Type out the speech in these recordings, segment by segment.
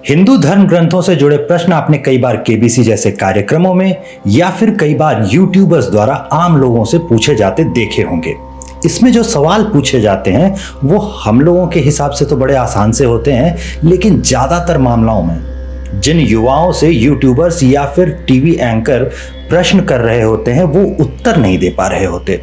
हिंदू धर्म ग्रंथों से जुड़े प्रश्न आपने कई बार केबीसी जैसे कार्यक्रमों में या फिर कई बार यूट्यूबर्स द्वारा आम लोगों से पूछे जाते देखे होंगे। इसमें जो सवाल पूछे जाते हैं वो हम लोगों के हिसाब से तो बड़े आसान से होते हैं, लेकिन ज्यादातर मामलों में जिन युवाओं से यूट्यूबर्स या फिर टीवी एंकर प्रश्न कर रहे होते हैं वो उत्तर नहीं दे पा रहे होते।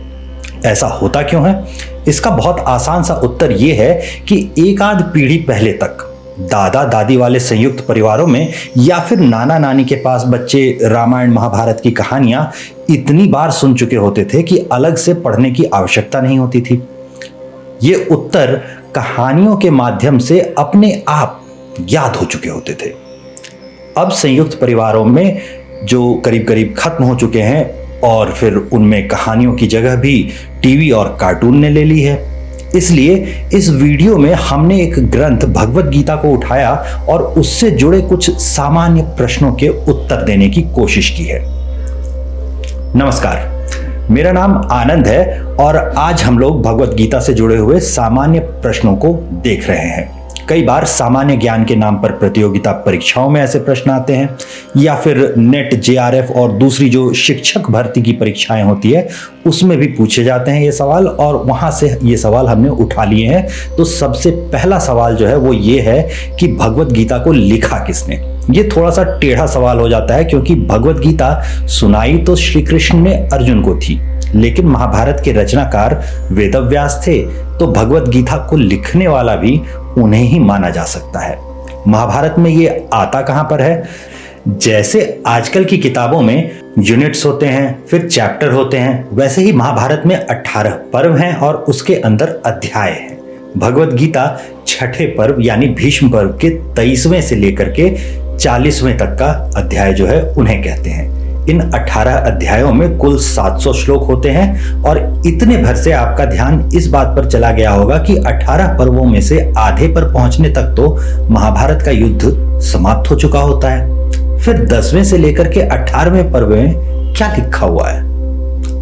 ऐसा होता क्यों है? इसका बहुत आसान सा उत्तर ये है कि एक आध पीढ़ी पहले तक दादा दादी वाले संयुक्त परिवारों में या फिर नाना नानी के पास बच्चे रामायण महाभारत की कहानियां इतनी बार सुन चुके होते थे कि अलग से पढ़ने की आवश्यकता नहीं होती थी। ये उत्तर कहानियों के माध्यम से अपने आप याद हो चुके होते थे। अब संयुक्त परिवारों में जो करीब करीब खत्म हो चुके हैं और फिर उनमें कहानियों की जगह भी टीवी और कार्टून ने ले ली है। इसलिए इस वीडियो में हमने एक ग्रंथ भगवत गीता को उठाया और उससे जुड़े कुछ सामान्य प्रश्नों के उत्तर देने की कोशिश की है। नमस्कार, मेरा नाम आनंद है और आज हम लोग भगवत गीता से जुड़े हुए सामान्य प्रश्नों को देख रहे हैं। कई बार सामान्य ज्ञान के नाम पर प्रतियोगिता परीक्षाओं में ऐसे प्रश्न आते हैं या फिर नेट, जेआरएफ और दूसरी जो शिक्षक भर्ती की परीक्षाएं होती है उसमें भी पूछे जाते हैं ये सवाल, और वहां से ये सवाल हमने उठा लिए हैं। तो सबसे पहला सवाल जो है वो ये है कि भगवत गीता को लिखा किसने? ये थोड़ा सा टेढ़ा सवाल हो जाता है क्योंकि भगवत गीता सुनाई तो श्री कृष्ण ने अर्जुन को थी, लेकिन महाभारत के रचनाकार वेदव्यास थे, तो भगवत गीता को लिखने वाला भी उन्हें ही माना जा सकता है। महाभारत में ये आता कहां पर है? जैसे आजकल की किताबों में यूनिट्स होते हैं, फिर चैप्टर होते हैं, वैसे ही महाभारत में 18 पर्व हैं और उसके अंदर अध्याय हैं। भगवत गीता छठे पर्व यानी भीष्म पर्व के 23वें से लेकर के 40वें तक का अध्याय जो है उन्हें कहते हैं। इन 18 अध्यायों में कुल 700 श्लोक होते हैं और इतने भर से आपका ध्यान इस बात पर चला गया होगा कि 18 पर्वों में से आधे पर पहुंचने तक तो महाभारत का युद्ध समाप्त हो चुका होता है। फिर 10वें से लेकर के 18वें पर्व में क्या लिखा हुआ है?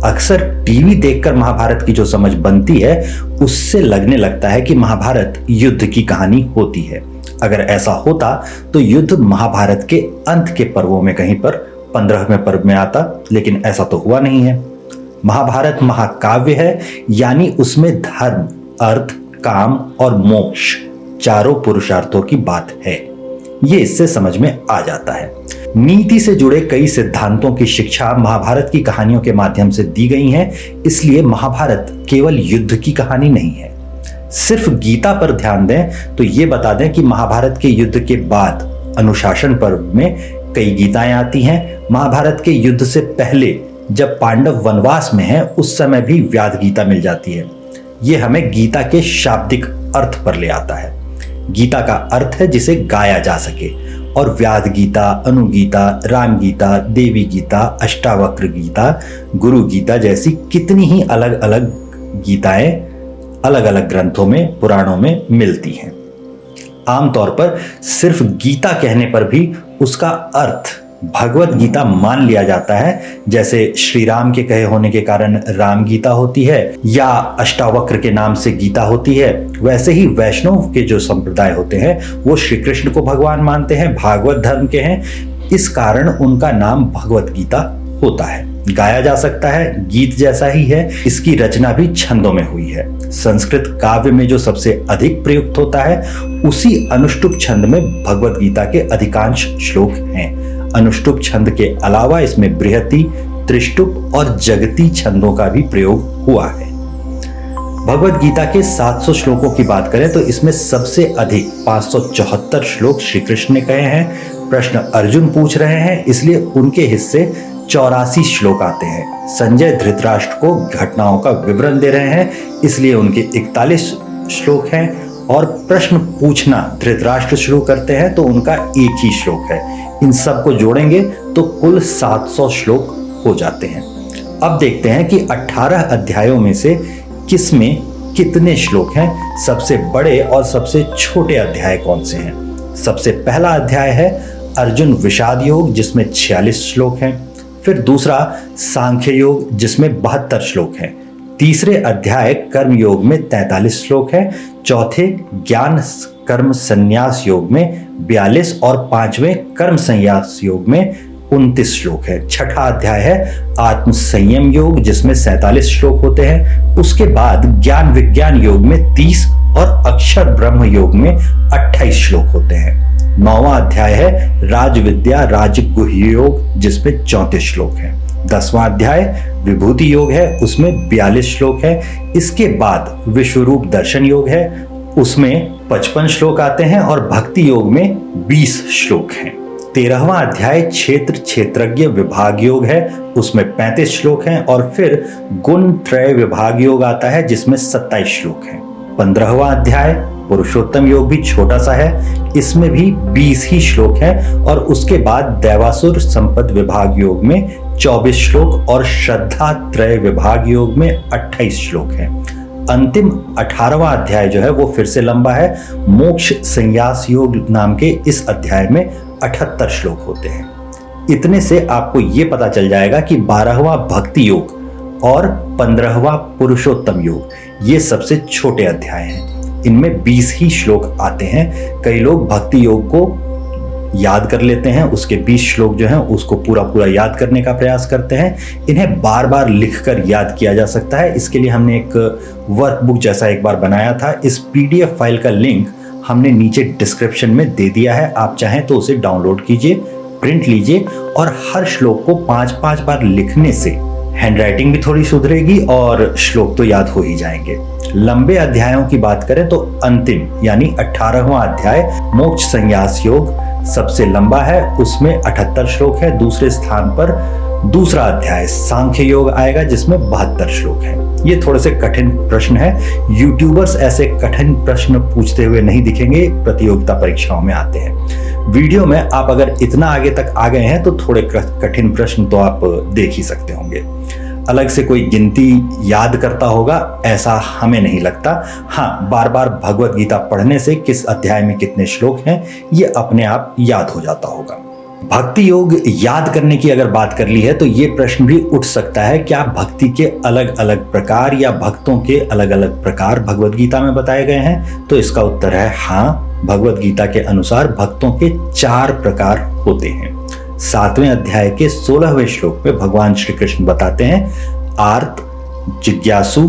अक्सर टीवी देखकर महाभारत की जो समझ बनती है उससे लगने लगता है कि महाभारत युद्ध की कहानी होती है। अगर ऐसा होता तो युद्ध महाभारत के अंत के पर्वों में कहीं पर 15वें पर्व में आता, लेकिन ऐसा तो हुआ नहीं है। महाभारत महाकाव्य है, यानी उसमें धर्म, अर्थ, काम और मोक्ष चारों पुरुषार्थों की बात है। ये इससे समझ में आ जाता है। नीति से जुड़े कई सिद्धांतों की शिक्षा महाभारत की कहानियों के माध्यम से दी गई है, इसलिए महाभारत केवल युद्ध की कहानी नहीं है। सिर्फ गीता पर ध्यान दें तो ये बता दें कि महाभारत के युद्ध के बाद अनुशासन पर्व में कई गीताएं आती हैं। महाभारत के युद्ध से पहले जब पांडव वनवास में हैं उस समय भी व्याध गीता मिल जाती है। यह हमें गीता के शाब्दिक अर्थ पर ले आता है। गीता का अर्थ है जिसे गाया जा सके, और व्याध गीता, अनुगीता, राम गीता, देवी गीता, अष्टावक्र गीता, गुरु गीता जैसी कितनी ही अलग अलग गीताएं अलग अलग ग्रंथों में, पुराणों में मिलती हैं। आमतौर पर सिर्फ गीता कहने पर भी उसका अर्थ भगवत गीता मान लिया जाता है। जैसे श्री राम के कहे होने के कारण राम गीता होती है या अष्टावक्र के नाम से गीता होती है, वैसे ही वैष्णव के जो संप्रदाय होते हैं वो श्री कृष्ण को भगवान मानते हैं, भागवत धर्म के हैं, इस कारण उनका नाम भगवत गीता होता है। गाया जा सकता है, गीत जैसा ही है। इसकी रचना भी छंदों में हुई है। संस्कृत काव्य में जो सबसे अधिक प्रयुक्त होता है उसी अनुष्टुप छंद में भगवत गीता के अधिकांश श्लोक हैं। अनुष्टुप छंद के अलावा इसमें बृहति, त्रिष्टुप और जगती छंदों का भी प्रयोग हुआ है। भगवत गीता के 700 श्लोकों की बात करें तो इसमें सबसे अधिक 574 श्लोक श्री कृष्ण ने कहे हैं। प्रश्न अर्जुन पूछ रहे हैं, इसलिए उनके हिस्से 84 श्लोक आते हैं। संजय धृतराष्ट्र को घटनाओं का विवरण दे रहे हैं, इसलिए उनके 41 श्लोक हैं, और प्रश्न पूछना धृतराष्ट्र शुरू करते हैं तो उनका एक ही श्लोक है। इन सब को जोड़ेंगे तो कुल 700 श्लोक हो जाते हैं। अब देखते हैं कि 18 अध्यायों में से किसमें कितने श्लोक हैं, सबसे बड़े और सबसे छोटे अध्याय कौन से हैं। सबसे पहला अध्याय है अर्जुन विषाद योग जिसमें 46 श्लोक हैं। फिर दूसरा सांख्य योग जिसमें 72 श्लोक हैं। तीसरे अध्याय कर्म योग में 43 श्लोक हैं। चौथे ज्ञान कर्म संन्यास योग में 42 और 5वें कर्म संन्यास योग में 29 श्लोक है। छठा अध्याय है आत्म संयम योग जिसमें 47 श्लोक होते हैं। उसके बाद ज्ञान विज्ञान योग में 30 और अक्षर ब्रह्म योग में 28 श्लोक होते हैं। 9वां अध्याय है राज विद्या राजगुह्य योग जिसमें 34 श्लोक हैं। 10वां अध्याय विभूति योग है, उसमें 42 श्लोक है। इसके बाद विश्वरूप दर्शन योग है, उसमें 55 श्लोक आते हैं और भक्ति योग में 20 श्लोक हैं। 13वां अध्याय क्षेत्र क्षेत्रज्ञ विभाग योग है, उसमें 35 श्लोक हैं और फिर गुण त्रय विभाग योग आता है जिसमें 27 श्लोक हैं। 15वां अध्याय पुरुषोत्तम योग भी छोटा सा है, इसमें भी 20 ही श्लोक हैं और उसके बाद दैवासुर संपद विभाग योग में 24 श्लोक और श्रद्धा त्रय विभाग योग में 28 श्लोक हैं। अंतिम 18वां अध्याय जो है वो फिर से लंबा है। मोक्ष संन्यास योग नाम के इस अध्याय में 78 श्लोक होते हैं। इतने से आपको ये पता चल जाएगा कि 12वां भक्ति योग और 15वां पुरुषोत्तम योग ये सबसे छोटे अध्याय हैं। इनमें 20 ही श्लोक आते हैं। कई लोग भक्ति योग को याद कर लेते हैं, उसके 20 श्लोक जो हैं उसको पूरा पूरा याद करने का प्रयास करते हैं। इन्हें बार बार लिखकर याद किया जा सकता है। इसके लिए हमने एक वर्कबुक जैसा एक बार बनाया था। इस PDF फाइल का लिंक हमने नीचे डिस्क्रिप्शन में दे दिया है। आप चाहें तो उसे डाउनलोड कीजिए, प्रिंट लीजिए और हर श्लोक को 5-5 बार लिखने से हैंडराइटिंग भी थोड़ी सुधरेगी और श्लोक तो याद हो ही जाएंगे। लंबे अध्यायों की बात करें तो अंतिम यानी 18वां अध्याय मोक्ष संन्यास योग सबसे लंबा है, उसमें 78 श्लोक है। दूसरे स्थान पर दूसरा अध्याय सांख्य योग आएगा जिसमें 72 श्लोक है। ये थोड़े से कठिन प्रश्न है। यूट्यूबर्स ऐसे कठिन प्रश्न पूछते हुए नहीं दिखेंगे, प्रतियोगिता परीक्षाओं में आते हैं। वीडियो में आप अगर इतना आगे तक आ गए हैं तो थोड़े कठिन प्रश्न तो आप देख ही सकते होंगे। अलग से कोई गिनती याद करता होगा ऐसा हमें नहीं लगता। हाँ, बार बार भगवत गीता पढ़ने से किस अध्याय में कितने श्लोक हैं ये अपने आप याद हो जाता होगा। भक्ति योग याद करने की अगर बात कर ली है तो ये प्रश्न भी उठ सकता है, क्या भक्ति के अलग अलग प्रकार या भक्तों के अलग अलग प्रकार भगवत गीता में बताए गए हैं? तो इसका उत्तर है हाँ। भगवत गीता के अनुसार भक्तों के 4 प्रकार होते हैं। 7वें अध्याय के 16वें श्लोक में भगवान श्री कृष्ण बताते हैं आर्त, जिज्ञासु,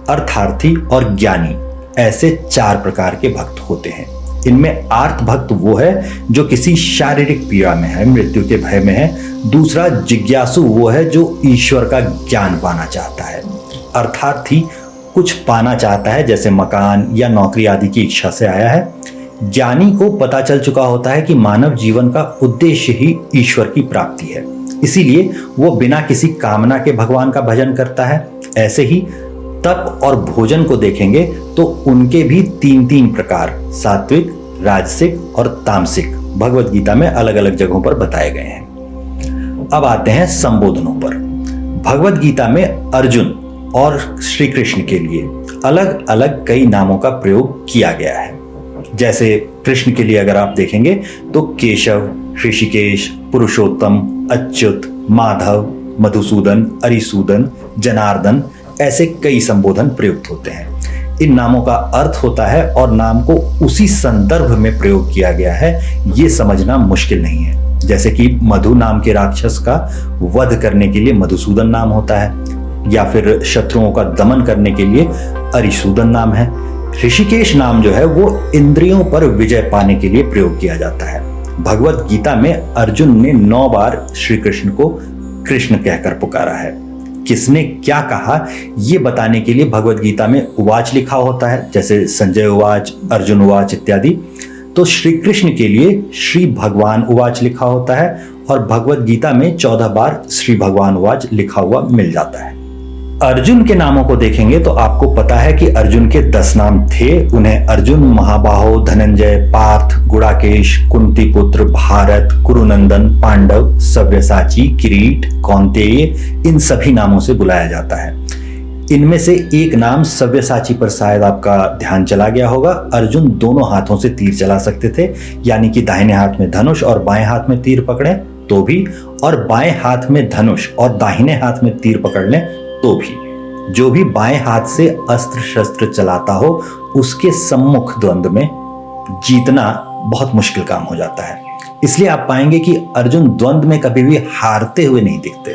अर्थार्थी और ज्ञानी ऐसे 4 प्रकार के भक्त होते हैं। इनमें आर्त भक्त वो है जो किसी शारीरिक पीड़ा में है, मृत्यु के भय में है। दूसरा जिज्ञासु वो है जो ईश्वर का ज्ञान पाना चाहता है। अर्थार्थी कुछ पाना चाहता है जैसे मकान या नौकरी आदि की इच्छा से आया है। ज्ञानी को पता चल चुका होता है कि मानव जीवन का उद्देश्य ही ईश्वर की प्राप्ति है, इसीलिए वो बिना किसी कामना के भगवान का भजन करता है। ऐसे ही तप और भोजन को देखेंगे तो उनके भी 3 प्रकार सात्विक, राजसिक और तामसिक भगवत गीता में अलग अलग जगहों पर बताए गए हैं। अब आते हैं संबोधनों पर। भगवत गीता में अर्जुन और श्री कृष्ण के लिए अलग अलग कई नामों का प्रयोग किया गया है। जैसे कृष्ण के लिए अगर आप देखेंगे तो केशव, ऋषिकेश, पुरुषोत्तम, अच्युत, माधव, मधुसूदन, अरिसूदन, जनार्दन ऐसे कई संबोधन प्रयुक्त होते हैं। इन नामों का अर्थ होता है और नाम को उसी संदर्भ में प्रयोग किया गया है, ये समझना मुश्किल नहीं है। जैसे कि मधु नाम के राक्षस का वध करने के लिए मधुसूदन नाम होता है, या फिर शत्रुओं का दमन करने के लिए अरिसूदन नाम है। ऋषिकेश नाम जो है वो इंद्रियों पर विजय पाने के लिए प्रयोग किया जाता है। भगवत गीता में अर्जुन ने 9 बार श्री कृष्ण को कृष्ण कहकर पुकारा है। किसने क्या कहा ये बताने के लिए भगवत गीता में उवाच लिखा होता है, जैसे संजय उवाच, अर्जुन उवाच इत्यादि। तो श्री कृष्ण के लिए श्री भगवान उवाच लिखा होता है और भगवत गीता में 14 बार श्री भगवान उवाच लिखा हुआ मिल जाता है। अर्जुन के नामों को देखेंगे तो आपको पता है कि अर्जुन के 10 नाम थे। उन्हें अर्जुन, महाबाहो, धनंजय, पार्थ, गुड़ाकेश, कुंती पुत्र, भारत, कुरुनंदन, पांडव, सव्यसाची, किरीट, कौंतेय इन सभी नामों से बुलाया जाता है। इनमें से एक नाम सव्यसाची पर शायद आपका ध्यान चला गया होगा। अर्जुन दोनों हाथों से तीर चला सकते थे, यानी कि दाहिने हाथ में धनुष और बाएं हाथ में तीर पकड़े तो भी, और बाएं हाथ में धनुष और दाहिने हाथ में तीर पकड़ लें तो भी। जो भी बाएं हाथ से अस्त्र शस्त्र चलाता हो उसके सम्मुख द्वंद्व में जीतना बहुत मुश्किल काम हो जाता है। इसलिए आप पाएंगे कि अर्जुन द्वंद्व में कभी भी हारते हुए नहीं दिखते।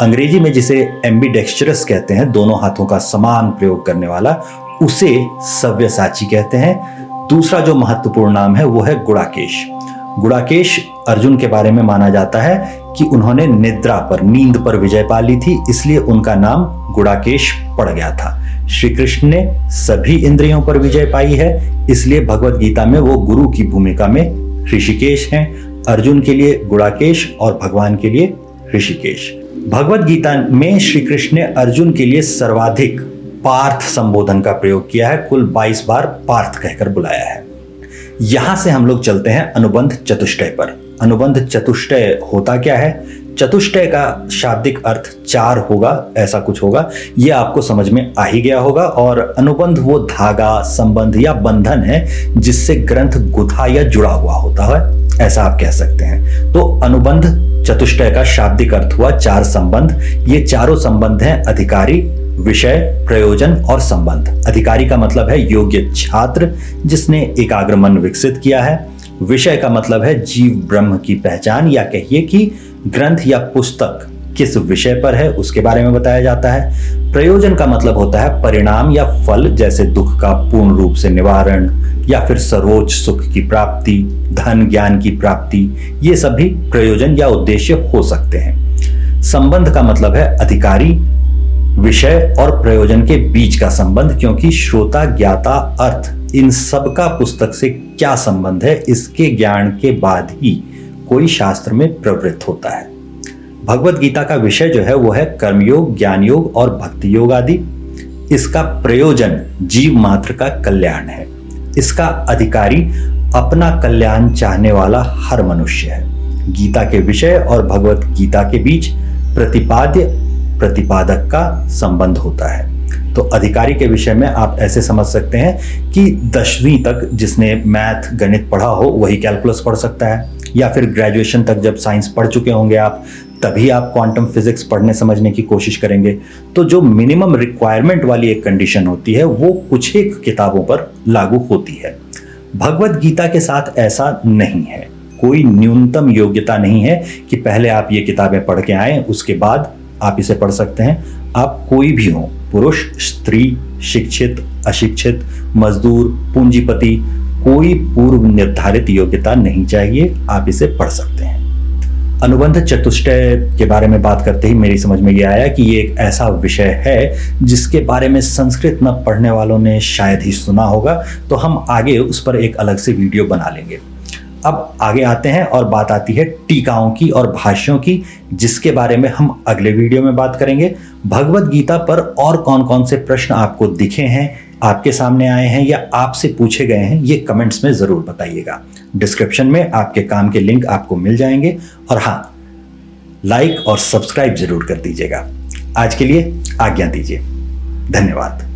अंग्रेजी में जिसे एम्बिडेक्स्ट्रस कहते हैं, दोनों हाथों का समान प्रयोग करने वाला, उसे सव्यसाची कहते हैं। दूसरा जो महत्वपूर्ण नाम है वो है गुड़ाकेश। गुड़ाकेश अर्जुन के बारे में माना जाता है कि उन्होंने निद्रा पर, नींद पर विजय पा ली थी, इसलिए उनका नाम गुड़ाकेश पड़ गया था। श्री कृष्ण ने सभी इंद्रियों पर विजय पाई है, इसलिए भगवत गीता में वो गुरु की भूमिका में ऋषिकेश हैं। अर्जुन के लिए गुड़ाकेश और भगवान के लिए ऋषिकेश। भगवत गीता में श्री कृष्ण ने अर्जुन के लिए सर्वाधिक पार्थ संबोधन का प्रयोग किया है। कुल 22 बार पार्थ कहकर बुलाया है। यहां से हम लोग चलते हैं अनुबंध चतुष्टय पर। अनुबंध चतुष्टय होता क्या है? चतुष्टय का शाब्दिक अर्थ 4 होगा, ऐसा कुछ होगा, यह आपको समझ में आ ही गया होगा। और अनुबंध वो धागा, संबंध या बंधन है जिससे ग्रंथ गुथा या जुड़ा हुआ होता है, ऐसा आप कह सकते हैं। तो अनुबंध चतुष्टय का शाब्दिक अर्थ हुआ 4 संबंध। ये चारों संबंध हैं अधिकारी, विषय, प्रयोजन और संबंध। अधिकारी का मतलब है योग्य छात्र जिसने एकाग्र मन विकसित किया है। विषय का मतलब है जीव ब्रह्म की पहचान, या कहिए कि ग्रंथ या पुस्तक किस विषय पर है उसके बारे में बताया जाता है। प्रयोजन का मतलब होता है परिणाम या फल, जैसे दुख का पूर्ण रूप से निवारण या फिर सर्वोच्च सुख की प्राप्ति, धन ज्ञान की प्राप्ति, ये सभी प्रयोजन या उद्देश्य हो सकते हैं। संबंध का मतलब है अधिकारी, विषय और प्रयोजन के बीच का संबंध, क्योंकि श्रोता, ज्ञाता, अर्थ, इन सब का पुस्तक से क्या संबंध है, इसके ज्ञान के बाद ही कोई शास्त्र में प्रवृत्त होता है। भगवत गीता का विषय जो है वो है कर्मयोग, ज्ञान योग और भक्ति योग आदि। इसका प्रयोजन जीव मात्र का कल्याण है। इसका अधिकारी अपना कल्याण चाहने वाला हर मनुष्य है। गीता के विषय और भगवत गीता के बीच प्रतिपाद्य प्रतिपादक का संबंध होता है। तो अधिकारी के विषय में आप ऐसे समझ सकते हैं कि 10वीं तक जिसने मैथ गणित पढ़ा हो वही कैलकुलस पढ़ सकता है, या फिर ग्रेजुएशन तक जब साइंस पढ़ चुके होंगे आप, तभी आप क्वांटम फिजिक्स पढ़ने समझने की कोशिश करेंगे। तो जो मिनिमम रिक्वायरमेंट वाली एक कंडीशन होती है वो कुछ एक किताबों पर लागू होती है। भगवत गीता के साथ ऐसा नहीं है। कोई न्यूनतम योग्यता नहीं है कि पहले आप ये किताबें पढ़ के आए उसके बाद आप इसे पढ़ सकते हैं। आप कोई भी हो, पुरुष, स्त्री, शिक्षित, अशिक्षित, मजदूर, पूंजीपति, कोई पूर्व निर्धारित योग्यता नहीं चाहिए, आप इसे पढ़ सकते हैं। अनुबंध चतुष्टय के बारे में बात करते ही मेरी समझ में ये आया कि ये एक ऐसा विषय है जिसके बारे में संस्कृत न पढ़ने वालों ने शायद ही सुना होगा, तो हम आगे उस पर एक अलग से वीडियो बना लेंगे। अब आगे आते हैं और बात आती है टीकाओं की और भाष्यों की, जिसके बारे में हम अगले वीडियो में बात करेंगे। भगवत गीता पर और कौन कौन से प्रश्न आपको दिखे हैं, आपके सामने आए हैं या आपसे पूछे गए हैं, ये कमेंट्स में जरूर बताइएगा। डिस्क्रिप्शन में आपके काम के लिंक आपको मिल जाएंगे। और हाँ, लाइक और सब्सक्राइब जरूर कर दीजिएगा। आज के लिए आज्ञा दीजिए। धन्यवाद।